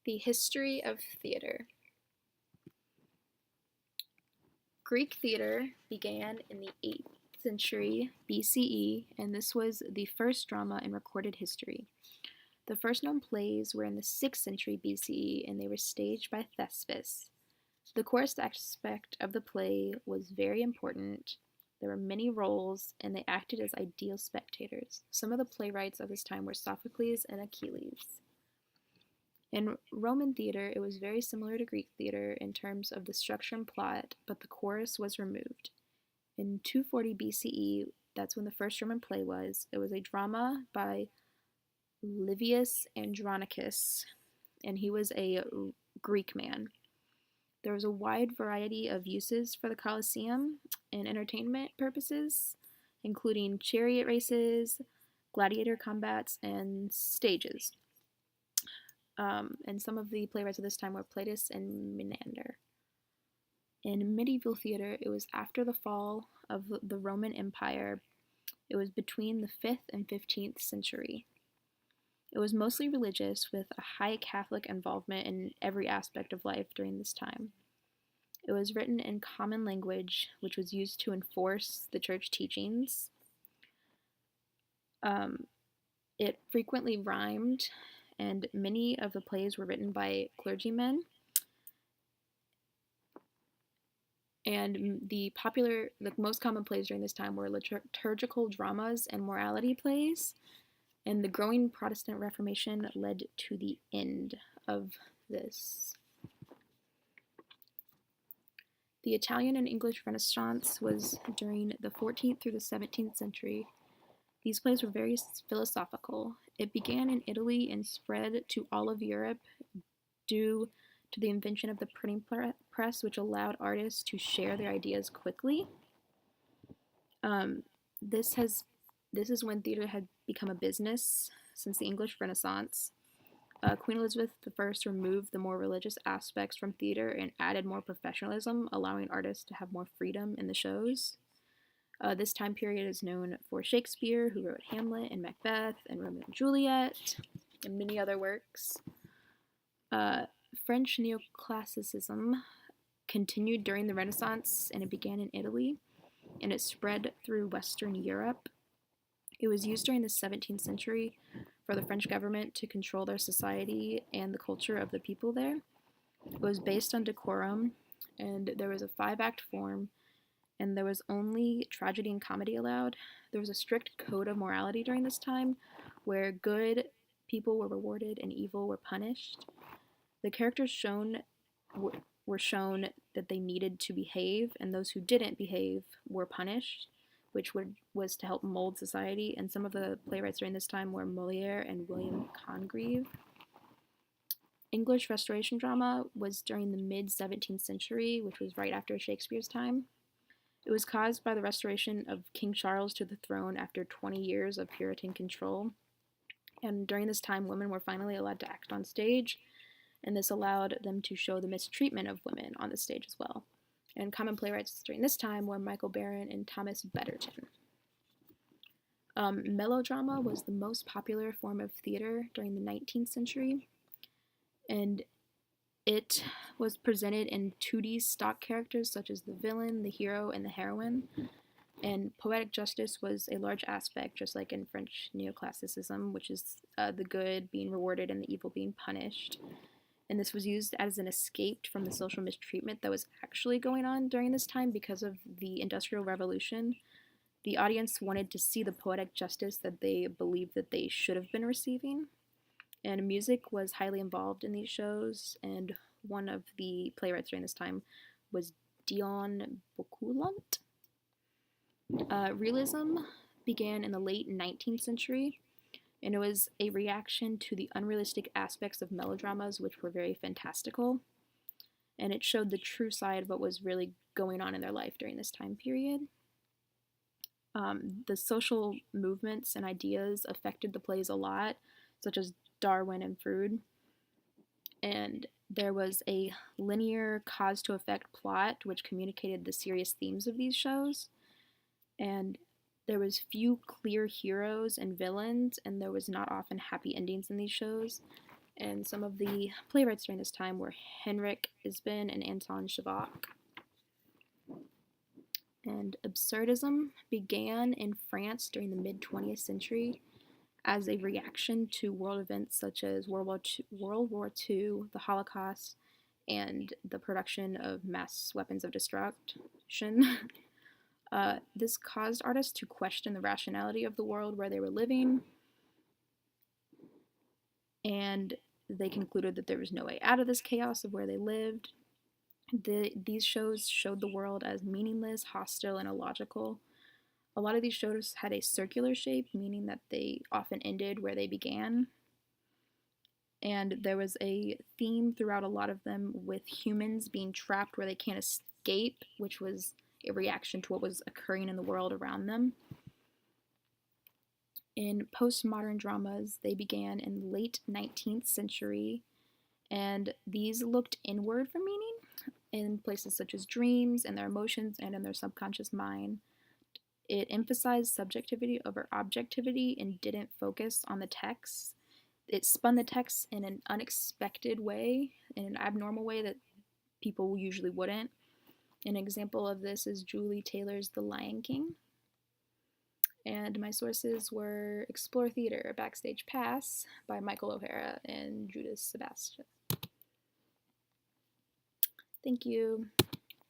The history of theater. Greek theater began in the 8th century BCE, and this was the first drama in recorded history. The first known plays were in the 6th century BCE, and they were staged by Thespis. The chorus aspect of the play was very important. There were many roles, and they acted as ideal spectators. Some of the playwrights of this time were Sophocles and Achilles. In Roman theater, it was very similar to Greek theater in terms of the structure and plot, but the chorus was removed. In 240 BCE, that's when the first Roman play was. It was a drama by Livius Andronicus, and he was a Greek man. There was a wide variety of uses for the Colosseum and entertainment purposes, including chariot races, gladiator combats, and stages. And some of the playwrights of this time were Plautus and Menander. In medieval theater, it was after the fall of the Roman Empire. It was between the 5th and 15th century. It was mostly religious, with a high Catholic involvement in every aspect of life during this time. It was written in common language, which was used to enforce the church teachings. It frequently rhymed, and many of the plays were written by clergymen. And the most common plays during this time were liturgical dramas and morality plays. And the growing Protestant Reformation led to the end of this. The Italian and English Renaissance was during the 14th through the 17th century. These plays were very philosophical. It began in Italy and spread to all of Europe due to the invention of the printing press, which allowed artists to share their ideas quickly. This is when theater had become a business since the English Renaissance. Queen Elizabeth I removed the more religious aspects from theater and added more professionalism, allowing artists to have more freedom in the shows. This time period is known for Shakespeare, who wrote Hamlet and Macbeth and Romeo and Juliet, and many other works. French neoclassicism continued during the Renaissance, and it began in Italy, and it spread through Western Europe. It was used during the 17th century for the French government to control their society and the culture of the people there. It was based on decorum, and there was a 5-act form, and there was only tragedy and comedy allowed. There was a strict code of morality during this time, where good people were rewarded and evil were punished. The characters were shown that they needed to behave, and those who didn't behave were punished, which was to help mold society. And some of the playwrights during this time were Moliere and William Congreve. English Restoration drama was during the mid-17th century, which was right after Shakespeare's time. It was caused by the restoration of King Charles to the throne after 20 years of Puritan control. And during this time, women were finally allowed to act on stage, and this allowed them to show the mistreatment of women on the stage as well. And common playwrights during this time were Michael Barron and Thomas Betterton. Melodrama was the most popular form of theater during the 19th century, and it was presented in 2D stock characters such as the villain, the hero, and the heroine. And poetic justice was a large aspect, just like in French neoclassicism, which is the good being rewarded and the evil being punished. And this was used as an escape from the social mistreatment that was actually going on during this time because of the Industrial Revolution. The audience wanted to see the poetic justice that they believed that they should have been receiving. And music was highly involved in these shows, and one of the playwrights during this time was Dion Boucicault. Realism began in the late 19th century, and it was a reaction to the unrealistic aspects of melodramas, which were very fantastical, and it showed the true side of what was really going on in their life during this time period. The social movements and ideas affected the plays a lot, such as Darwin and Freud, and there was a linear cause-to-effect plot which communicated the serious themes of these shows, and there was few clear heroes and villains, and there was not often happy endings in these shows. And some of the playwrights during this time were Henrik Ibsen and Anton Chvosk. And absurdism began in France during the mid-20th century as a reaction to world events such as World War II, the Holocaust, and the production of mass weapons of destruction. This caused artists to question the rationality of the world where they were living, and they concluded that there was no way out of this chaos of where they lived. These shows showed the world as meaningless, hostile, and illogical. A lot of these shows had a circular shape, meaning that they often ended where they began. And there was a theme throughout a lot of them with humans being trapped where they can't escape, which was a reaction to what was occurring in the world around them. In postmodern dramas, they began in the late 19th century, and these looked inward for meaning in places such as dreams and their emotions and in their subconscious mind. It emphasized subjectivity over objectivity and didn't focus on the text. It spun the text in an unexpected way, in an abnormal way that people usually wouldn't. An example of this is Julie Taylor's The Lion King. And my sources were Explore Theater, Backstage Pass by Michael O'Hara and Judas Sebastian. Thank you.